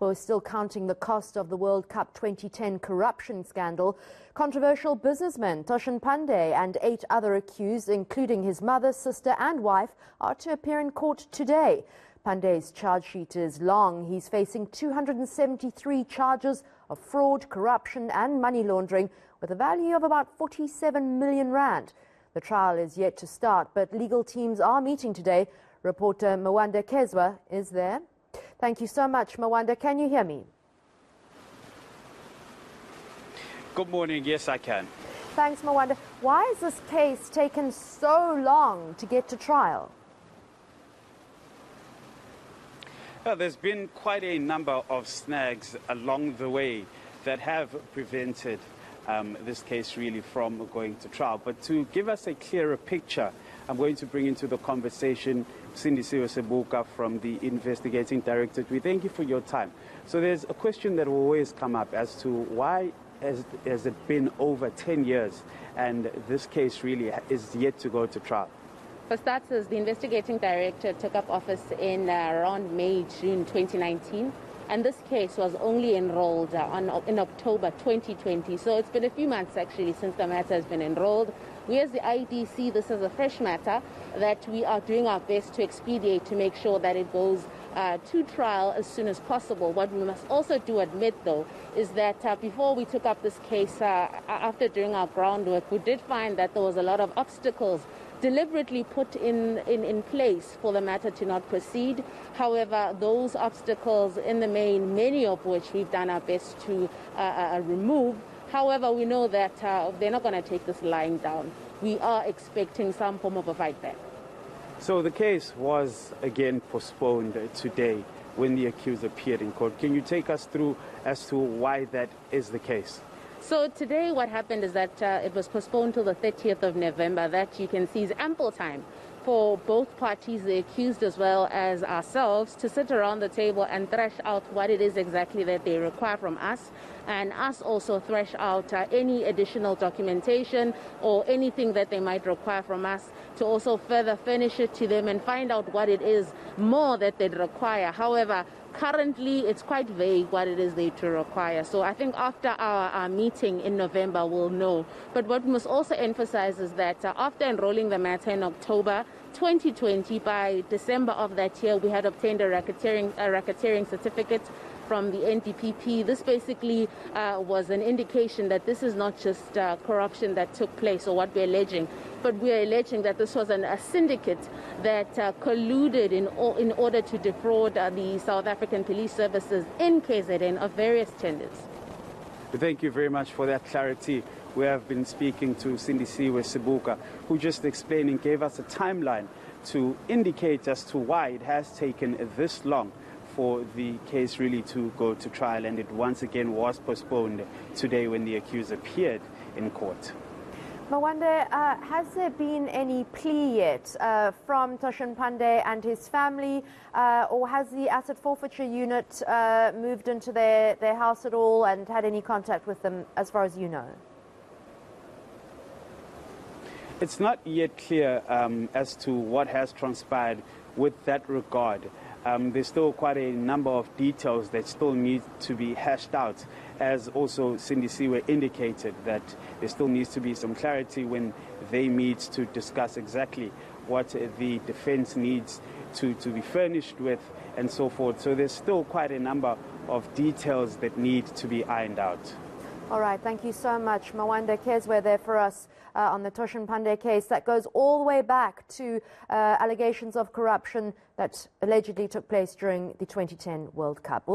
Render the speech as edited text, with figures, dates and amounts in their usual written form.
We're still counting the cost of the World Cup 2010 corruption scandal. Controversial businessman Thoshan Panday and 8 other accused, including his mother, sister and wife, are to appear in court today. Panday's charge sheet is long. He's facing 273 charges of fraud, corruption and money laundering with a value of about 47 million rand. The trial is yet to start, but legal teams are meeting today. Reporter Mawande Kheswa is there. Thank you so much, Mawande. Can you hear me? Good morning. Yes, I can. Thanks, Mawande. Why has this case taken so long to get to trial? Well, there's been quite a number of snags along the way that have prevented this case really from going to trial. But to give us a clearer picture, I'm going to bring into the conversation Sindisiwe Seboka from the Investigating Directorate. We thank you for your time. So there's a question that will always come up as to why has it been over 10 years and this case really is yet to go to trial? For starters, the Investigating Director took up office in around May, June 2019. And this case was only enrolled in October 2020. So it's been a few months actually since the matter has been enrolled. We as the IED see this as a fresh matter that we are doing our best to expedite to make sure that it goes to trial as soon as possible. What we must also do admit though is that before we took up this case, after doing our groundwork, we did find that there was a lot of obstacles deliberately put in place for the matter to not proceed. However, those obstacles in the main, many of which we've done our best to remove. However, we know that they're not going to take this lying down. We are expecting some form of a fight back. So the case was again postponed today when the accused appeared in court. Can you take us through as to why that is the case? So today what happened is that it was postponed till the 30th of November. That you can see is ample time for both parties, the accused as well as ourselves, to sit around the table and thresh out what it is exactly that they require from us, and us also thresh out any additional documentation or anything that they might require from us to also further furnish it to them and find out what it is more that they'd require. However, currently, it's quite vague what it is they to require. So I think after our meeting in November, we'll know. But what we must also emphasize is that after enrolling the matter in October 2020, by December of that year, we had obtained a racketeering certificate from the NDPP. This basically was an indication that this is not just corruption that took place or what we're alleging, but we're alleging that this was a syndicate that colluded in order to defraud the South African police services in KZN of various tenders. Thank you very much for that clarity. We have been speaking to Sindisiwe Seboka, who just explained and gave us a timeline to indicate as to why it has taken this long for the case really to go to trial, and it once again was postponed today when the accused appeared in court. Mawande, has there been any plea yet from Thoshan Panday and his family, or has the asset forfeiture unit moved into their house at all and had any contact with them as far as you know? It's not yet clear as to what has transpired with that regard. There's still quite a number of details that still need to be hashed out, as also Sindisiwe indicated that there still needs to be some clarity when they meet to discuss exactly what the defense needs to be furnished with and so forth. So there's still quite a number of details that need to be ironed out. All right, thank you so much. Mawande Kheswa there for us on the Thoshan Panday case that goes all the way back to allegations of corruption that allegedly took place during the 2010 World Cup.